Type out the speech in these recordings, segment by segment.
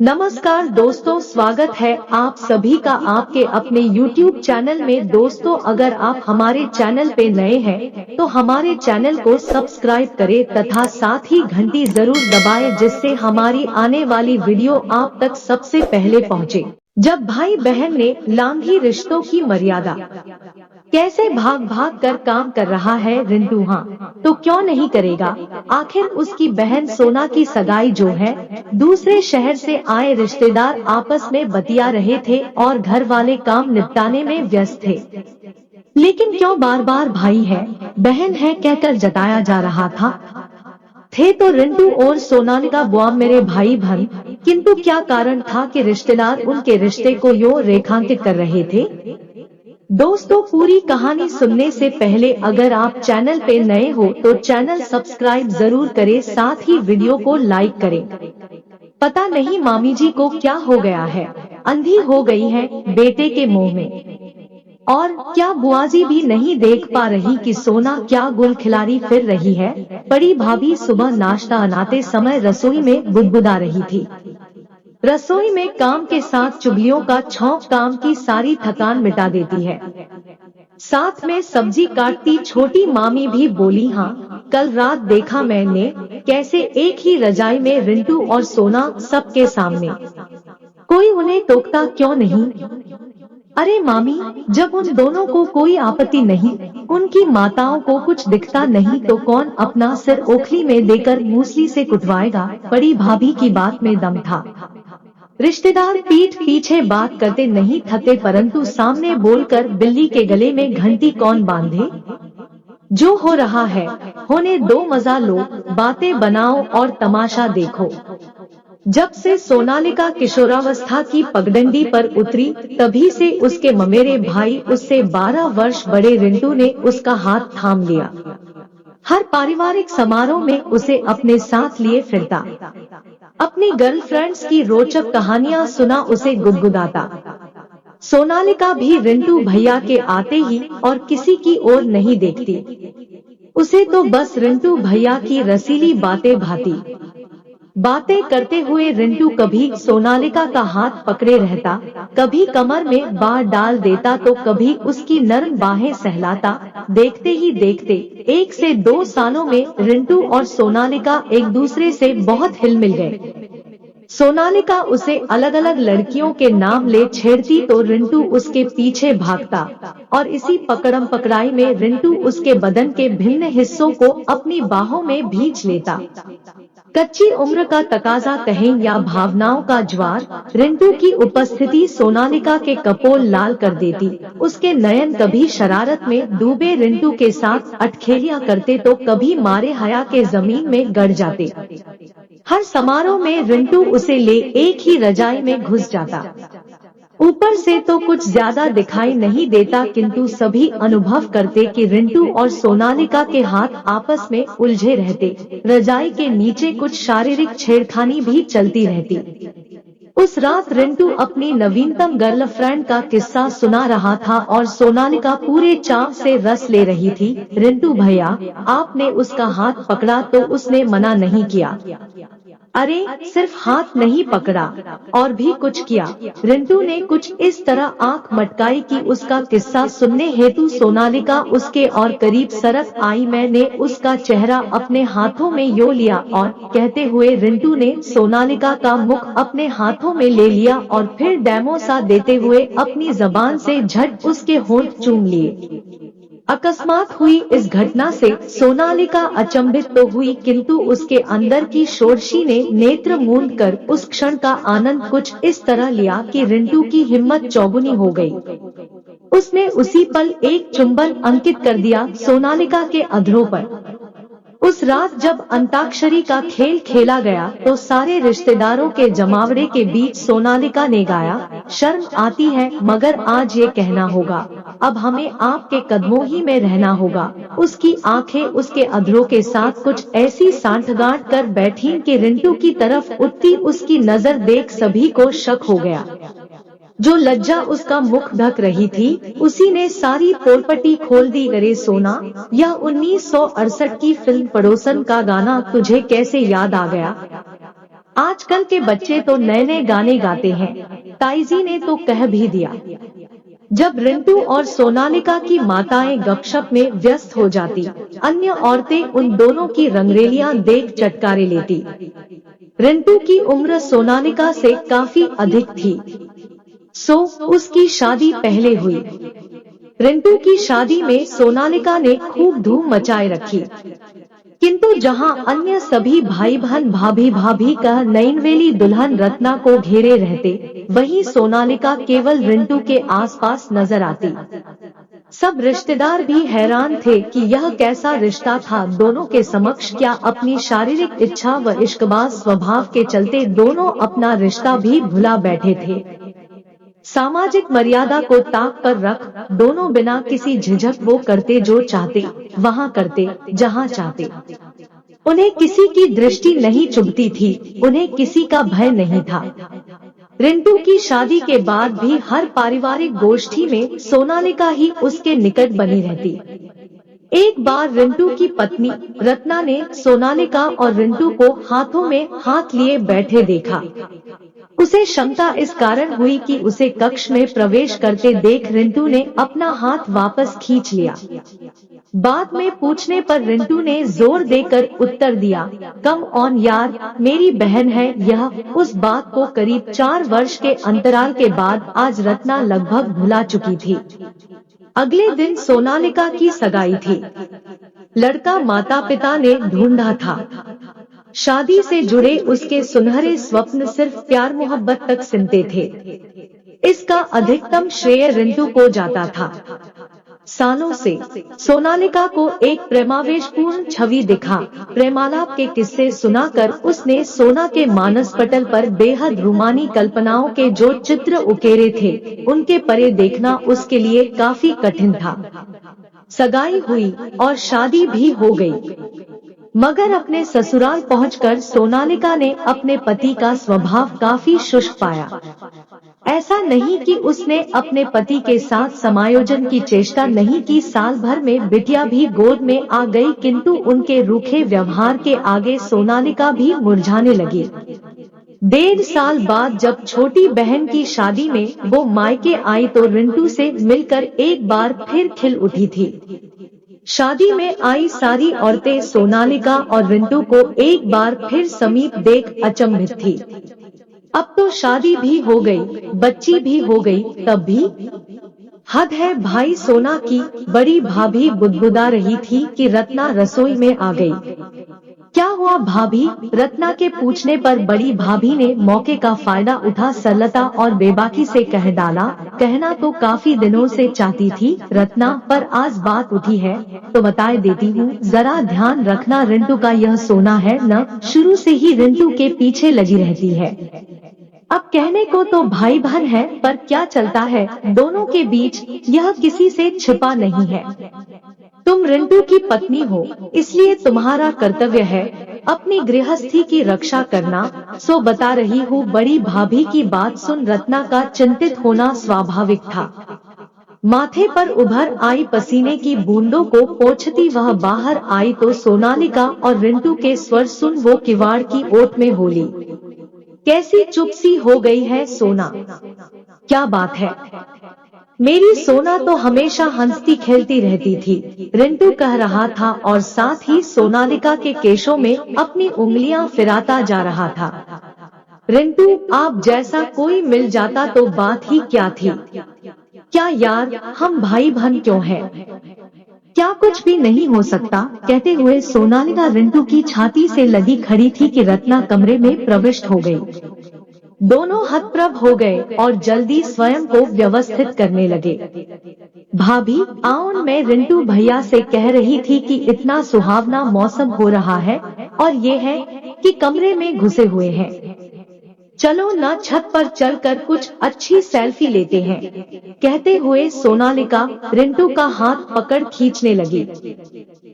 नमस्कार दोस्तों, स्वागत है आप सभी का आपके अपने YouTube चैनल में। दोस्तों, अगर आप हमारे चैनल पे नए हैं तो हमारे चैनल को सब्सक्राइब करें तथा साथ ही घंटी जरूर दबाएं, जिससे हमारी आने वाली वीडियो आप तक सबसे पहले पहुंचे। जब भाई बहन ने लांघी रिश्तों की मर्यादा, कैसे भाग भाग कर काम कर रहा है रिंटू, हाँ तो क्यों नहीं करेगा। आखिर उसकी बहन सोना की सगाई जो है, दूसरे शहर से आए रिश्तेदार आपस में बतिया रहे थे और घर वाले काम निपटाने में व्यस्त थे। लेकिन क्यों बार बार भाई है बहन है कहकर जताया जा रहा था। थे तो रिंटू और सोनालिका बुआ मेरे भाई बहन, किंतु क्या कारण था कि रिश्तेदार उनके रिश्ते को यूं रेखांकित कर रहे थे। दोस्तों, पूरी कहानी सुनने से पहले अगर आप चैनल पे नए हो तो चैनल सब्सक्राइब जरूर करें, साथ ही वीडियो को लाइक करें। पता नहीं मामी जी को क्या हो गया है, अंधी हो गई है बेटे के मोह में। और क्या बुआजी भी नहीं देख पा रही कि सोना क्या गुल खिलारी फिर रही है। बड़ी भाभी सुबह नाश्ता बनाते समय रसोई में गुदगुदा रही थी। रसोई में काम के साथ चुगलियों का छौंक काम की सारी थकान मिटा देती है। साथ में सब्जी काटती छोटी मामी भी बोली, हाँ कल रात देखा मैंने कैसे एक ही रजाई में रिंटू और सोना सबके सामने। कोई उन्हें टोकता क्यों नहीं। अरे मामी, जब उन दोनों को कोई आपत्ति नहीं, उनकी माताओं को कुछ दिखता नहीं तो कौन अपना सिर ओखली में देकर मूसली से कुटवाएगा। बड़ी भाभी की बात में दम था। रिश्तेदार पीठ पीछे बात करते नहीं थकते, परंतु सामने बोलकर बिल्ली के गले में घंटी कौन बांधे। जो हो रहा है होने दो, मजा लो, बातें बनाओ और तमाशा देखो। जब से सोनालिका किशोरावस्था की पगडंडी पर उतरी, तभी से उसके ममेरे भाई, उससे 12 वर्ष बड़े रिंटू ने उसका हाथ थाम लिया। हर पारिवारिक समारोह में उसे अपने साथ लिए फिरता, अपनी गर्लफ्रेंड्स की रोचक कहानियां सुना उसे गुदगुदाता। सोनालिका भी रिंटू भैया के आते ही और किसी की ओर नहीं देखती। उसे तो बस रिंटू भैया की रसीली बातें भाती। बातें करते हुए रिंटू कभी सोनालिका का हाथ पकड़े रहता, कभी कमर में बाह डाल देता तो कभी उसकी नर्म बाहें सहलाता। देखते ही देखते 1 से 2 सालों में रिंटू और सोनालिका एक दूसरे से बहुत हिल मिल गए। सोनालिका उसे अलग अलग लड़कियों के नाम ले छेड़ती तो रिंटू उसके पीछे भागता, और इसी पकड़म पकड़ाई में रिंटू उसके बदन के भिन्न हिस्सों को अपनी बाहों में भींच लेता। कच्ची उम्र का तकाजा कहें या भावनाओं का ज्वार, रिंटू की उपस्थिति सोनालिका के कपोल लाल कर देती। उसके नयन कभी शरारत में डूबे रिंटू के साथ अटखेलियां करते तो कभी मारे हया के जमीन में गड़ जाते। हर समारोह में रिंटू उसे ले एक ही रजाई में घुस जाता। ऊपर से तो कुछ ज्यादा दिखाई नहीं देता, किंतु सभी अनुभव करते कि रिंटू और सोनालिका के हाथ आपस में उलझे रहते। रजाई के नीचे कुछ शारीरिक छेड़खानी भी चलती रहती। उस रात रिंटू अपनी नवीनतम गर्लफ्रेंड का किस्सा सुना रहा था और सोनालिका पूरे चाव से रस ले रही थी। रिंटू भैया, आपने उसका हाथ पकड़ा तो उसने मना नहीं किया। अरे सिर्फ हाथ नहीं पकड़ा, और भी कुछ किया। रिंटू ने कुछ इस तरह आंख मटकाई कि उसका किस्सा सुनने हेतु सोनालिका उसके और करीब सरक आई। मैंने उसका चेहरा अपने हाथों में यो लिया और कहते हुए रिंटू ने सोनालिका का मुख अपने हाथों में ले लिया और फिर डेमो सा देते हुए अपनी जबान से झट उसके होंठ चूम लिए। अकस्मात हुई इस घटना से सोनालिका अचंभित तो हुई, किंतु उसके अंदर की षोडशी ने नेत्र मूंद कर उस क्षण का आनंद कुछ इस तरह लिया कि रिंटू की हिम्मत चौगुनी हो गई। उसने उसी पल एक चुंबन अंकित कर दिया सोनालिका के अधरों पर। उस रात जब अंताक्षरी का खेल खेला गया तो सारे रिश्तेदारों के जमावड़े के बीच सोनालिका ने गाया, शर्म आती है मगर आज ये कहना होगा, अब हमें आपके कदमों ही में रहना होगा। उसकी आंखें उसके अधरों के साथ कुछ ऐसी सांठगांठ कर बैठीं कि रिंटू की तरफ उठती उसकी नजर देख सभी को शक हो गया। जो लज्जा उसका मुख ढक रही थी, उसी ने सारी पोलपट्टी खोल दी। अरे सोना, यह 1968 की फिल्म पड़ोसन का गाना तुझे कैसे याद आ गया। आजकल के बच्चे तो नए नए गाने गाते हैं, ताईजी ने तो कह भी दिया। जब रिंटू और सोनालिका की माताएं गपशप में व्यस्त हो जाती, अन्य औरतें उन दोनों की रंगरेलियां देख चटकारे लेती। रिंटू की उम्र सोनालिका से काफी अधिक थी, सो उसकी शादी पहले हुई। रिंटू की शादी में सोनालिका ने खूब धूम मचाए रखी, किंतु जहां अन्य सभी भाई बहन भाभी भाभी कह नयनवेली दुल्हन रत्ना को घेरे रहते, वहीं सोनालिका केवल रिंटू के आसपास नजर आती। सब रिश्तेदार भी हैरान थे कि यह कैसा रिश्ता था दोनों के समक्ष। क्या अपनी शारीरिक इच्छा व इश्कबाज स्वभाव के चलते दोनों अपना रिश्ता भी भुला बैठे थे। सामाजिक मर्यादा को ताक पर रख दोनों बिना किसी झिझक वो करते जो चाहते, वहाँ करते जहाँ चाहते। उन्हें किसी की दृष्टि नहीं चुभती थी, उन्हें किसी का भय नहीं था। रिंटू की शादी के बाद भी हर पारिवारिक गोष्ठी में सोनालिका ही उसके निकट बनी रहती। एक बार रिंटू की पत्नी रत्ना ने सोनालिका और रिंटू को हाथों में हाथ लिए बैठे देखा। उसे शंका इस कारण हुई कि उसे कक्ष में प्रवेश करते देख रिंटू ने अपना हाथ वापस खींच लिया। बाद में पूछने पर रिंटू ने जोर देकर उत्तर दिया, कम ऑन यार, मेरी बहन है यह। उस बात को करीब 4 वर्ष के अंतराल के बाद आज रत्ना लगभग भुला चुकी थी। अगले दिन सोनालिका की सगाई थी। लड़का माता पिता ने ढूंढा था। शादी से जुड़े उसके सुनहरे स्वप्न सिर्फ प्यार मोहब्बत तक सिमटे थे। इसका अधिकतम श्रेय रिंटू को जाता था। सालों से सोनालिका को एक प्रेमावेशपूर्ण छवि दिखा। प्रेमालाप के किस्से सुनाकर उसने सोना के मानस पटल पर बेहद रूमानी कल्पनाओं के जो चित्र उकेरे थे, उनके परे देखना उसके लिए काफी कठिन था। सगाई हुई और शादी भी हो गई, मगर अपने ससुराल पहुंचकर सोनालिका ने अपने पति का स्वभाव काफी शुष्क पाया। ऐसा नहीं कि उसने अपने पति के साथ समायोजन की चेष्टा नहीं की, साल भर में बिटिया भी गोद में आ गई, किंतु उनके रूखे व्यवहार के आगे सोनालिका भी मुरझाने लगी। 1.5 साल बाद जब छोटी बहन की शादी में वो मायके आई तो रिंटू से मिलकर एक बार फिर खिल उठी थी। शादी में आई सारी औरतें सोनालिका और रिंटू को एक बार फिर समीप देख अचंभित थी। अब तो शादी भी हो गई, बच्ची भी हो गई, तब भी हद है भाई। सोना की बड़ी भाभी बुदबुदा रही थी कि रत्ना रसोई में आ गई। क्या हुआ भाभी? रत्ना के पूछने पर बड़ी भाभी ने मौके का फायदा उठा सरलता और बेबाकी से कह डाला, कहना तो काफी दिनों से चाहती थी रत्ना, पर आज बात उठी है तो बताए देती हूँ। जरा ध्यान रखना, रिंटू का यह सोना है न, शुरू से ही रिंटू के पीछे लगी रहती है। अब कहने को तो भाई बहन है, पर क्या चलता है दोनों के बीच यह किसी से छिपा नहीं है। तुम रिंटू की पत्नी हो, इसलिए तुम्हारा कर्तव्य है अपनी गृहस्थी की रक्षा करना, सो बता रही हूँ। बड़ी भाभी की बात सुन रत्ना का चिंतित होना स्वाभाविक था। माथे पर उभर आई पसीने की बूंदों को पोंछती वह बाहर आई तो सोनालिका और रिंटू के स्वर सुन वो किवाड़ की ओट में बोली, कैसी चुप सी हो गई है सोना, क्या बात है? मेरी सोना तो हमेशा हंसती खेलती रहती थी, रिंटू कह रहा था और साथ ही सोनालिका के केशों में अपनी उंगलियां फिराता जा रहा था। रिंटू, आप जैसा कोई मिल जाता तो बात ही क्या थी। क्या यार, हम भाई बहन क्यों हैं? क्या कुछ भी नहीं हो सकता? कहते हुए सोनालिका रिंटू की छाती से लगी खड़ी थी कि रत्ना कमरे में प्रविष्ट हो गई। दोनों हतप्रभ हो गए और जल्दी स्वयं को व्यवस्थित करने लगे। भाभी आओ, मैं रिंटू भैया से कह रही थी कि इतना सुहावना मौसम हो रहा है और ये है कि कमरे में घुसे हुए हैं, चलो ना छत पर चलकर कुछ अच्छी सेल्फी लेते हैं। कहते हुए सोनालिका रिंटू का हाथ पकड़ खींचने लगी।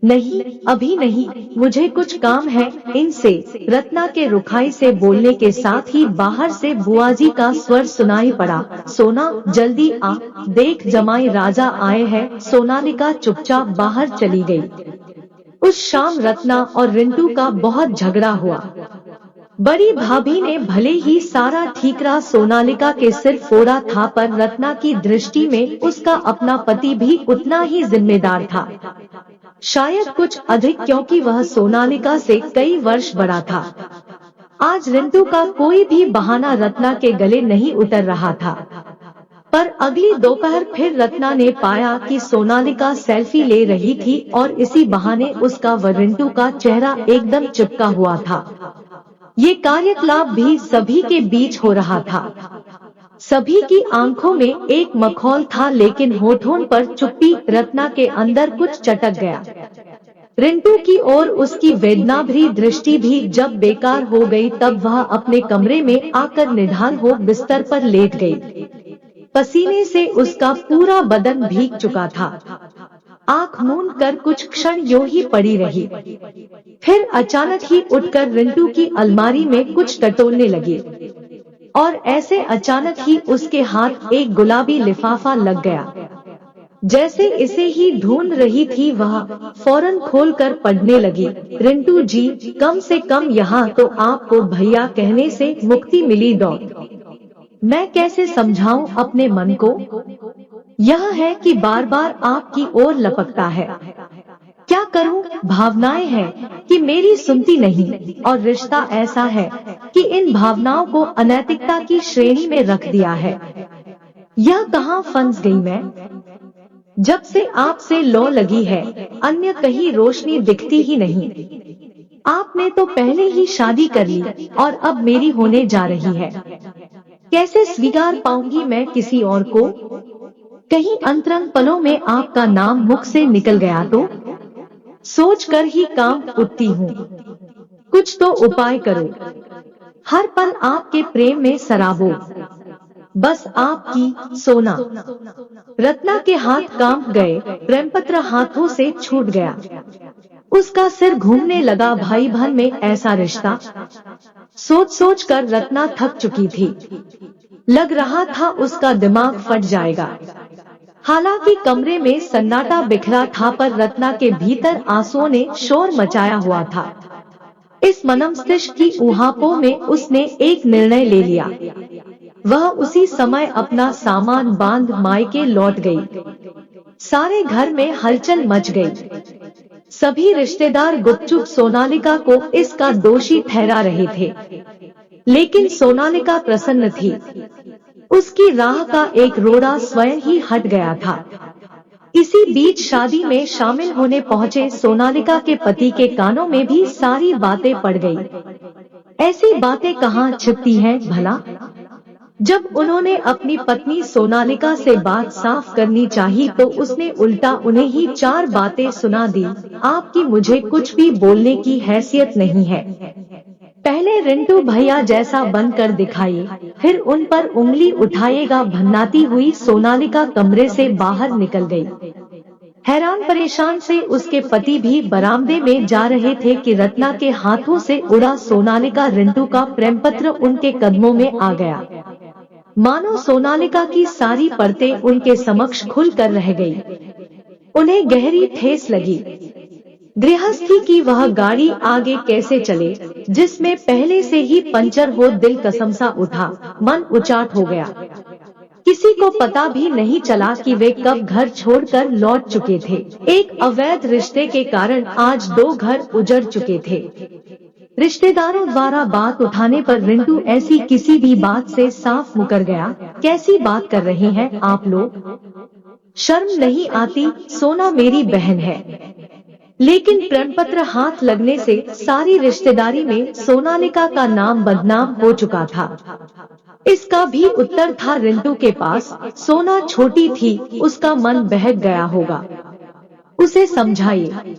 नहीं, अभी नहीं, मुझे कुछ काम है इनसे। रत्ना के रुखाई से बोलने के साथ ही बाहर से बुआजी का स्वर सुनाई पड़ा, सोना जल्दी आ, देख जमाई राजा आए हैं। सोनालिका चुपचाप बाहर चली गई। उस शाम रत्ना और रिंटू का बहुत झगड़ा हुआ। बड़ी भाभी ने भले ही सारा ठीकरा सोनालिका के सिर फोड़ा था, पर रत्ना की दृष्टि में उसका अपना पति भी उतना ही जिम्मेदार था, शायद कुछ अधिक, क्योंकि वह सोनालिका से कई वर्ष बड़ा था। आज रिंटू का कोई भी बहाना रत्ना के गले नहीं उतर रहा था। पर अगली दोपहर फिर रत्ना ने पाया कि सोनालिका सेल्फी ले रही थी और इसी बहाने उसका व रिंटू का चेहरा एकदम चिपका हुआ था। ये कार्यकलाप भी सभी के बीच हो रहा था। सभी की आंखों में एक मखौल था, लेकिन होठों पर चुप्पी। रत्ना के अंदर कुछ चटक गया। रिंटू की ओर उसकी वेदनाभरी दृष्टि भी जब बेकार हो गई, तब वह अपने कमरे में आकर निढाल हो बिस्तर पर लेट गई। पसीने से उसका पूरा बदन भीग चुका था। आंख मूंद कर कुछ क्षण यूं ही पड़ी रही, फिर अचानक ही उठकर रिंटू की अलमारी में कुछ टटोलने लगी, और ऐसे अचानक ही उसके हाथ एक गुलाबी लिफाफा लग गया। जैसे इसे ही ढूंढ रही थी, वह फौरन खोलकर पढ़ने लगी। रिंटू जी, कम से कम यहाँ तो आपको भैया कहने से मुक्ति मिली। मैं कैसे समझाऊं अपने मन को? यह है कि बार बार आपकी ओर लपकता है। क्या करूं? भावनाएं हैं कि मेरी सुनती नहीं, और रिश्ता ऐसा है कि इन भावनाओं को अनैतिकता की श्रेणी में रख दिया है। यह कहाँ फंस गई मैं? जब से आपसे लौ लगी है, अन्य कहीं रोशनी दिखती ही नहीं। आपने तो पहले ही शादी कर ली और अब मेरी होने जा रही है। कैसे स्वीकार पाऊंगी मैं किसी और को? कहीं अंतरंग पलों में आपका नाम मुख से निकल गया तो? सोचकर ही कांप उठती हूँ। कुछ तो उपाय करो। हर पल आपके प्रेम में सराबो, बस आपकी। सोना। रत्ना के हाथ कांप गए, प्रेमपत्र हाथों से छूट गया। उसका सिर घूमने लगा। भाई बहन में ऐसा रिश्ता? सोच सोच कर रत्ना थक चुकी थी। लग रहा था उसका दिमाग फट जाएगा। हालांकि कमरे में सन्नाटा बिखरा था, पर रत्ना के भीतर आंसुओं ने शोर मचाया हुआ था। इस मनमस्तिष्क की ऊहापों में उसने एक निर्णय ले लिया। वह उसी समय अपना सामान बांध मायके लौट गई। सारे घर में हलचल मच गई। सभी रिश्तेदार गुपचुप सोनालिका को इसका दोषी ठहरा रहे थे, लेकिन सोनालिका प्रसन्न थी। उसकी राह का एक रोड़ा स्वयं ही हट गया था। इसी बीच शादी में शामिल होने पहुंचे सोनालिका के पति के कानों में भी सारी बातें पड़ गई। ऐसी बातें कहाँ छिपती हैं भला? जब उन्होंने अपनी पत्नी सोनालिका से बात साफ करनी चाही, तो उसने उल्टा उन्हें ही चार बातें सुना दी। आपकी मुझे कुछ भी बोलने की हैसियत नहीं है। पहले रिंटू भैया जैसा बनकर दिखाइए, फिर उन पर उंगली उठाएगा। भन्नाती हुई सोनालिका कमरे से बाहर निकल गई। हैरान परेशान से उसके पति भी बरामदे में जा रहे थे कि रत्ना के हाथों से उड़ा सोनालिका रिंटू का प्रेमपत्र उनके कदमों में आ गया। मानो सोनालिका की सारी परतें उनके समक्ष खुल कर रह गई। उन्हें गहरी ठेस लगी। गृहस्थी की वह गाड़ी आगे कैसे चले, जिसमें पहले से ही पंचर हो। दिल कसम सा उठा, मन उचाट हो गया। किसी को पता भी नहीं चला कि वे कब घर छोड़कर लौट चुके थे। एक अवैध रिश्ते के कारण आज 2 घर उजड़ चुके थे। रिश्तेदारों द्वारा बात उठाने पर रिंटू ऐसी किसी भी बात से साफ मुकर गया। कैसी बात कर रहे हैं आप लोग? शर्म नहीं आती? सोना मेरी बहन है। लेकिन प्रेमपत्र हाथ लगने से सारी रिश्तेदारी में सोनालिका का नाम बदनाम हो चुका था। इसका भी उत्तर था रिंटू के पास। सोना छोटी थी, उसका मन बहक गया होगा। उसे समझाइए।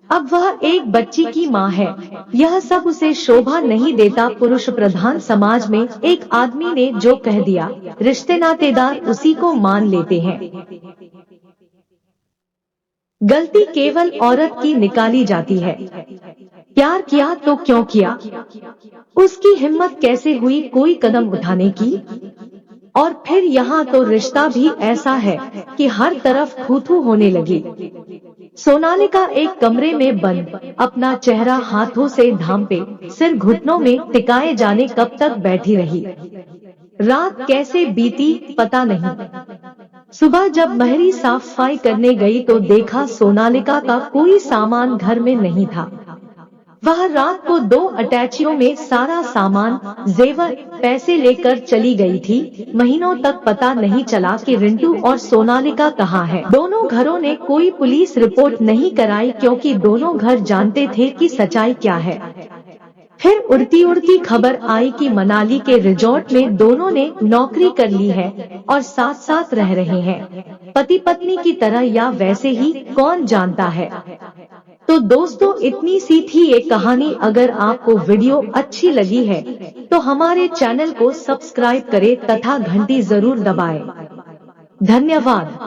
अब वह एक बच्ची की माँ है। यह सब उसे शोभा नहीं देता। पुरुष प्रधान समाज में एक आदमी ने जो कह दिया, रिश्ते नातेदार उसी को मान लेते हैं। गलती केवल औरत की निकाली जाती है। प्यार किया तो क्यों किया? उसकी हिम्मत कैसे हुई कोई कदम उठाने की? और फिर यहाँ तो रिश्ता भी ऐसा है कि हर तरफ थू-थू होने लगी। सोनालिका एक कमरे में बंद, अपना चेहरा हाथों से ढांपे, सिर घुटनों में टिकाए जाने कब तक बैठी रही। रात कैसे बीती पता नहीं। सुबह जब महरी साफ सफाई करने गई तो देखा सोनालिका का कोई सामान घर में नहीं था। वह रात को 2 अटैचियों में सारा सामान, जेवर, पैसे लेकर चली गई थी। महीनों तक पता नहीं चला कि रिंटू और सोनालिका कहाँ है। दोनों घरों ने कोई पुलिस रिपोर्ट नहीं कराई क्योंकि दोनों घर जानते थे कि सच्चाई क्या है। फिर उड़ती उड़ती खबर आई कि मनाली के रिजॉर्ट में दोनों ने नौकरी कर ली है और साथ साथ रह रहे हैं, पति पत्नी की तरह या वैसे ही, कौन जानता है। तो दोस्तों इतनी सी थी ये कहानी। अगर आपको वीडियो अच्छी लगी है तो हमारे चैनल को सब्सक्राइब करें तथा घंटी जरूर दबाएं। धन्यवाद।